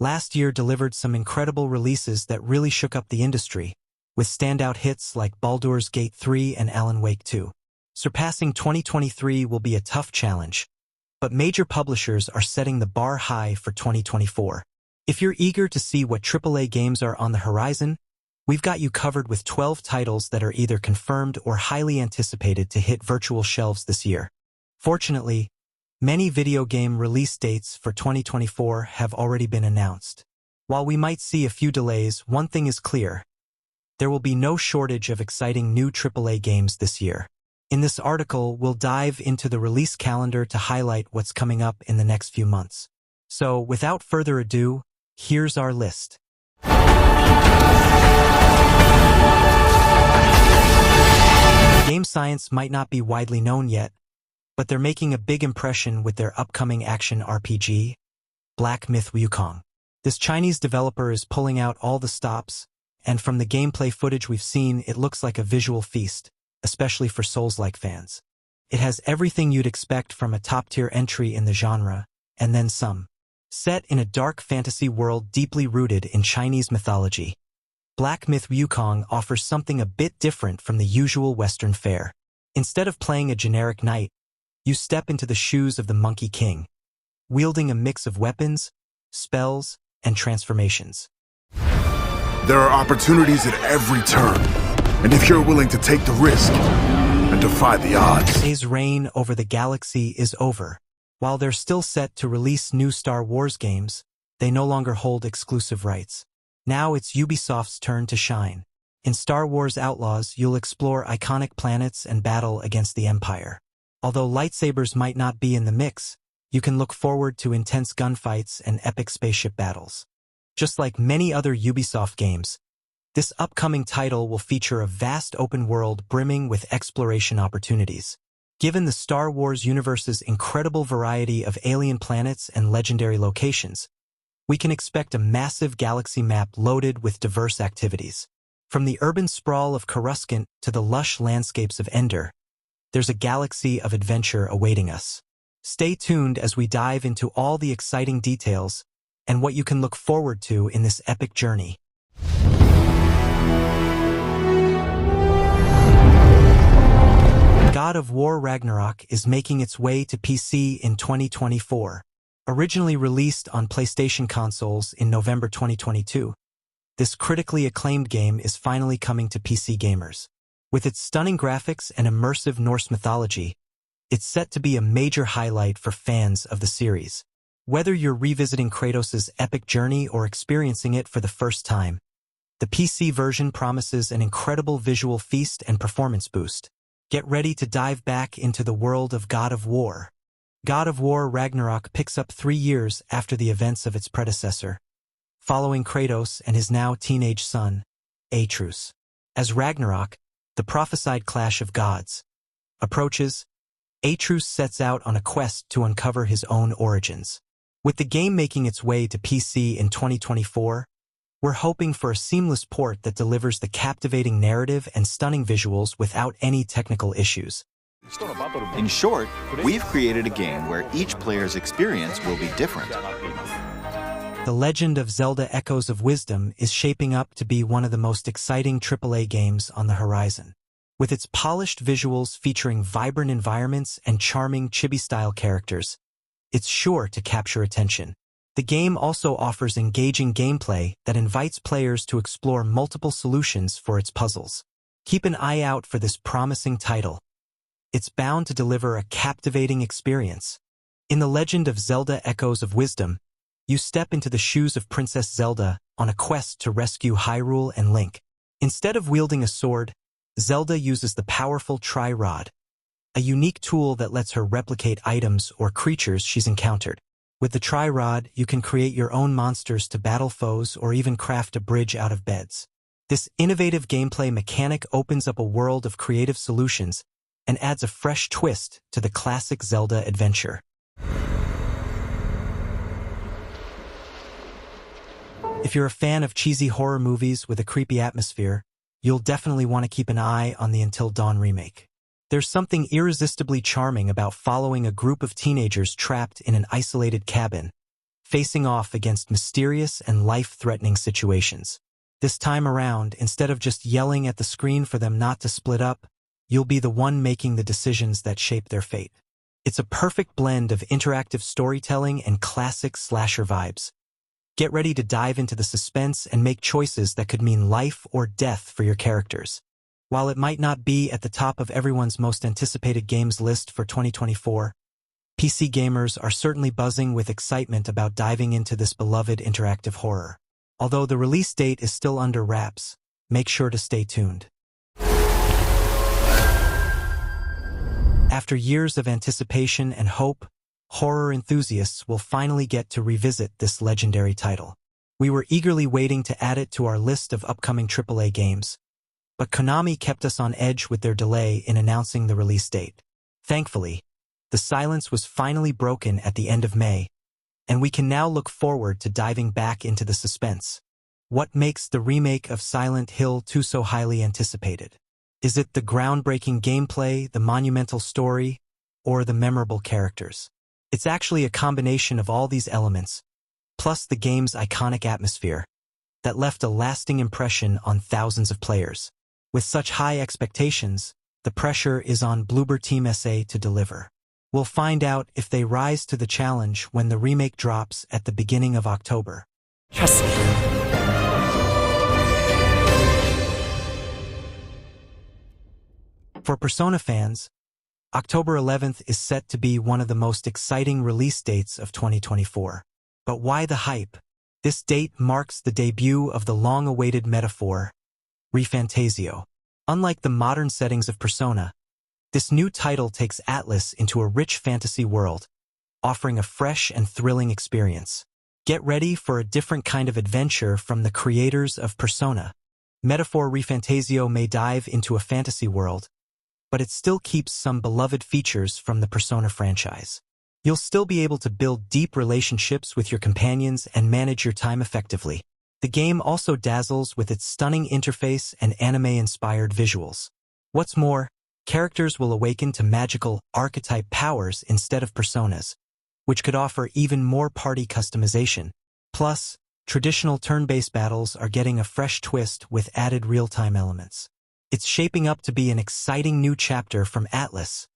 Last year delivered some incredible releases that really shook up the industry, with standout hits like Baldur's Gate 3 and Alan Wake 2. Surpassing 2023 will be a tough challenge, but major publishers are setting the bar high for 2024. If you're eager to see what AAA games are on the horizon, we've got you covered with 12 titles that are either confirmed or highly anticipated to hit virtual shelves this year. Fortunately, many video game release dates for 2024 have already been announced. While we might see a few delays, one thing is clear. There will be no shortage of exciting new AAA games this year. In this article, we'll dive into the release calendar to highlight what's coming up in the next few months. So, without further ado, here's our list. Game Science might not be widely known yet, but they're making a big impression with their upcoming action RPG, Black Myth Wukong. This Chinese developer is pulling out all the stops, and from the gameplay footage we've seen, it looks like a visual feast, especially for Souls-like fans. It has everything you'd expect from a top-tier entry in the genre, and then some. Set in a dark fantasy world deeply rooted in Chinese mythology, Black Myth Wukong offers something a bit different from the usual Western fare. Instead of playing a generic knight, you step into the shoes of the Monkey King, wielding a mix of weapons, spells, and transformations. There are opportunities at every turn, and if you're willing to take the risk and defy the odds. AAA's reign over the galaxy is over. While they're still set to release new Star Wars games, they no longer hold exclusive rights. Now it's Ubisoft's turn to shine. In Star Wars Outlaws, you'll explore iconic planets and battle against the Empire. Although lightsabers might not be in the mix, you can look forward to intense gunfights and epic spaceship battles. Just like many other Ubisoft games, this upcoming title will feature a vast open world brimming with exploration opportunities. Given the Star Wars universe's incredible variety of alien planets and legendary locations, we can expect a massive galaxy map loaded with diverse activities. From the urban sprawl of Coruscant to the lush landscapes of Endor, there's a galaxy of adventure awaiting us. Stay tuned as we dive into all the exciting details and what you can look forward to in this epic journey. God of War Ragnarök is making its way to PC in 2024. Originally released on PlayStation consoles in November 2022, this critically acclaimed game is finally coming to PC gamers. With its stunning graphics and immersive Norse mythology, it's set to be a major highlight for fans of the series. Whether you're revisiting Kratos' epic journey or experiencing it for the first time, the PC version promises an incredible visual feast and performance boost. Get ready to dive back into the world of God of War. God of War Ragnarök picks up 3 years after the events of its predecessor, following Kratos and his now teenage son, Atreus. As Ragnarök, the prophesied clash of gods, approaches, Atreus sets out on a quest to uncover his own origins. With the game making its way to PC in 2024, we're hoping for a seamless port that delivers the captivating narrative and stunning visuals without any technical issues. In short, we've created a game where each player's experience will be different. The Legend of Zelda Echoes of Wisdom is shaping up to be one of the most exciting AAA games on the horizon. With its polished visuals featuring vibrant environments and charming chibi-style characters, it's sure to capture attention. The game also offers engaging gameplay that invites players to explore multiple solutions for its puzzles. Keep an eye out for this promising title. It's bound to deliver a captivating experience. In The Legend of Zelda Echoes of Wisdom, you step into the shoes of Princess Zelda on a quest to rescue Hyrule and Link. Instead of wielding a sword, Zelda uses the powerful Tri-Rod, a unique tool that lets her replicate items or creatures she's encountered. With the Tri-Rod, you can create your own monsters to battle foes or even craft a bridge out of beds. This innovative gameplay mechanic opens up a world of creative solutions and adds a fresh twist to the classic Zelda adventure. If you're a fan of cheesy horror movies with a creepy atmosphere, you'll definitely want to keep an eye on the Until Dawn remake. There's something irresistibly charming about following a group of teenagers trapped in an isolated cabin, facing off against mysterious and life-threatening situations. This time around, instead of just yelling at the screen for them not to split up, you'll be the one making the decisions that shape their fate. It's a perfect blend of interactive storytelling and classic slasher vibes. Get ready to dive into the suspense and make choices that could mean life or death for your characters. While it might not be at the top of everyone's most anticipated games list for 2024, PC gamers are certainly buzzing with excitement about diving into this beloved interactive horror. Although the release date is still under wraps, make sure to stay tuned. After years of anticipation and hope, horror enthusiasts will finally get to revisit this legendary title. We were eagerly waiting to add it to our list of upcoming AAA games, but Konami kept us on edge with their delay in announcing the release date. Thankfully, the silence was finally broken at the end of May, and we can now look forward to diving back into the suspense. What makes the remake of Silent Hill 2 so highly anticipated? Is it the groundbreaking gameplay, the monumental story, or the memorable characters? It's actually a combination of all these elements, plus the game's iconic atmosphere, that left a lasting impression on thousands of players. With such high expectations, the pressure is on Bloober Team SA to deliver. We'll find out if they rise to the challenge when the remake drops at the beginning of October. Trust me. For Persona fans, October 11th is set to be one of the most exciting release dates of 2024. But why the hype? This date marks the debut of the long-awaited metaphor, ReFantazio. Unlike the modern settings of Persona, this new title takes Atlus into a rich fantasy world, offering a fresh and thrilling experience. Get ready for a different kind of adventure from the creators of Persona. Metaphor ReFantazio may dive into a fantasy world, but it still keeps some beloved features from the Persona franchise. You'll still be able to build deep relationships with your companions and manage your time effectively. The game also dazzles with its stunning interface and anime-inspired visuals. What's more, characters will awaken to magical archetype powers instead of personas, which could offer even more party customization. Plus, traditional turn-based battles are getting a fresh twist with added real-time elements. It's shaping up to be an exciting new chapter from Atlus.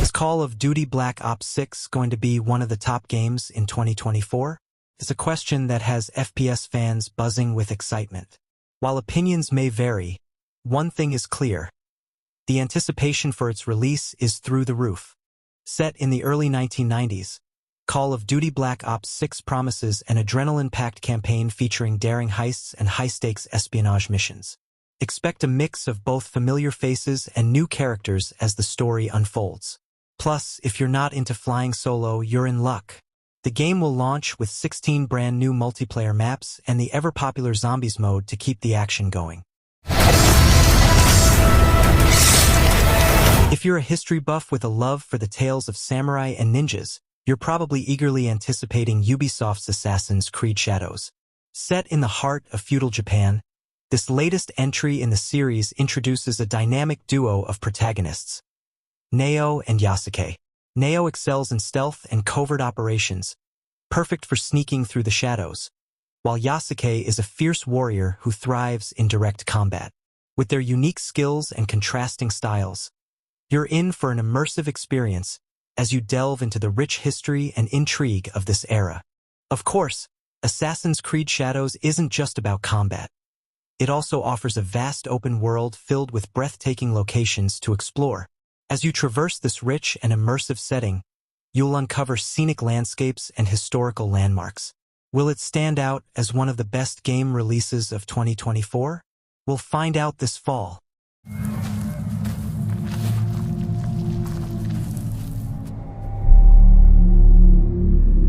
Is Call of Duty Black Ops 6 going to be one of the top games in 2024? It's a question that has FPS fans buzzing with excitement. While opinions may vary, one thing is clear. The anticipation for its release is through the roof. Set in the early 1990s, Call of Duty Black Ops 6 promises an adrenaline-packed campaign featuring daring heists and high-stakes espionage missions. Expect a mix of both familiar faces and new characters as the story unfolds. Plus, if you're not into flying solo, you're in luck. The game will launch with 16 brand new multiplayer maps and the ever-popular Zombies mode to keep the action going. If you're a history buff with a love for the tales of samurai and ninjas, you're probably eagerly anticipating Ubisoft's Assassin's Creed Shadows. Set in the heart of feudal Japan, this latest entry in the series introduces a dynamic duo of protagonists, Neo and Yasuke. Neo excels in stealth and covert operations, perfect for sneaking through the shadows, while Yasuke is a fierce warrior who thrives in direct combat. With their unique skills and contrasting styles, you're in for an immersive experience as you delve into the rich history and intrigue of this era. Of course, Assassin's Creed Shadows isn't just about combat. It also offers a vast open world filled with breathtaking locations to explore. As you traverse this rich and immersive setting, you'll uncover scenic landscapes and historical landmarks. Will it stand out as one of the best game releases of 2024? We'll find out this fall.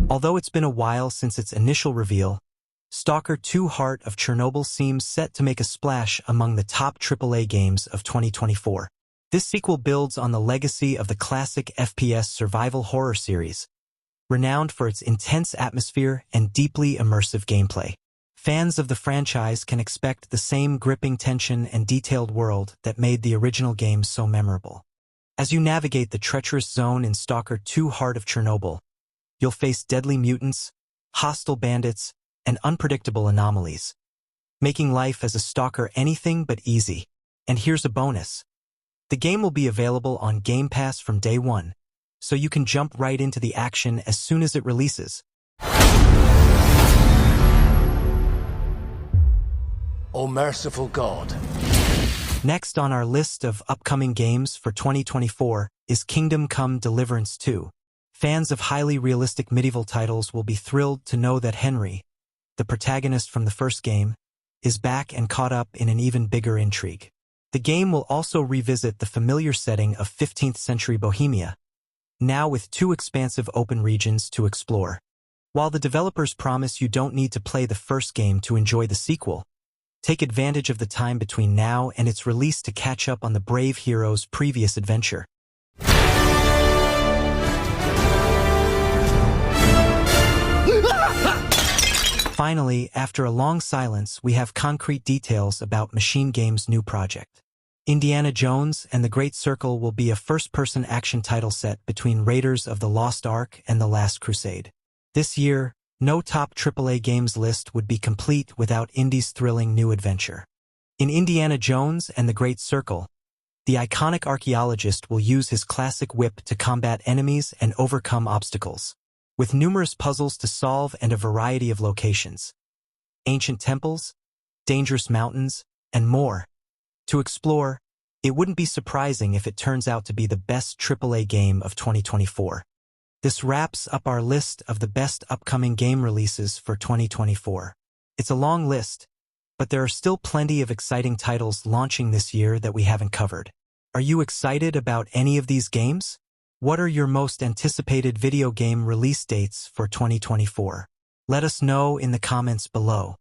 Although it's been a while since its initial reveal, S.T.A.L.K.E.R 2 Heart of Chernobyl seems set to make a splash among the top AAA games of 2024. This sequel builds on the legacy of the classic FPS survival horror series, renowned for its intense atmosphere and deeply immersive gameplay. Fans of the franchise can expect the same gripping tension and detailed world that made the original game so memorable. As you navigate the treacherous zone in S.T.A.L.K.E.R 2 Heart of Chernobyl, you'll face deadly mutants, hostile bandits, and unpredictable anomalies, making life as a stalker anything but easy. And here's a bonus. The game will be available on Game Pass from day one, so you can jump right into the action as soon as it releases. O merciful God. Next on our list of upcoming games for 2024 is Kingdom Come Deliverance 2. Fans of highly realistic medieval titles will be thrilled to know that Henry, the protagonist from the first game, is back and caught up in an even bigger intrigue. The game will also revisit the familiar setting of 15th century Bohemia, now with 2 expansive open regions to explore. While the developers promise you don't need to play the first game to enjoy the sequel, take advantage of the time between now and its release to catch up on the brave hero's previous adventure. Finally, after a long silence, we have concrete details about Machine Games' new project. Indiana Jones and the Great Circle will be a first-person action title set between Raiders of the Lost Ark and The Last Crusade. This year, no top AAA games list would be complete without Indy's thrilling new adventure. In Indiana Jones and the Great Circle, the iconic archaeologist will use his classic whip to combat enemies and overcome obstacles, with numerous puzzles to solve and a variety of locations, ancient temples, dangerous mountains, and more to explore. It wouldn't be surprising if it turns out to be the best AAA game of 2024. This wraps up our list of the best upcoming game releases for 2024. It's a long list, but there are still plenty of exciting titles launching this year that we haven't covered. Are you excited about any of these games? What are your most anticipated video game release dates for 2024? Let us know in the comments below.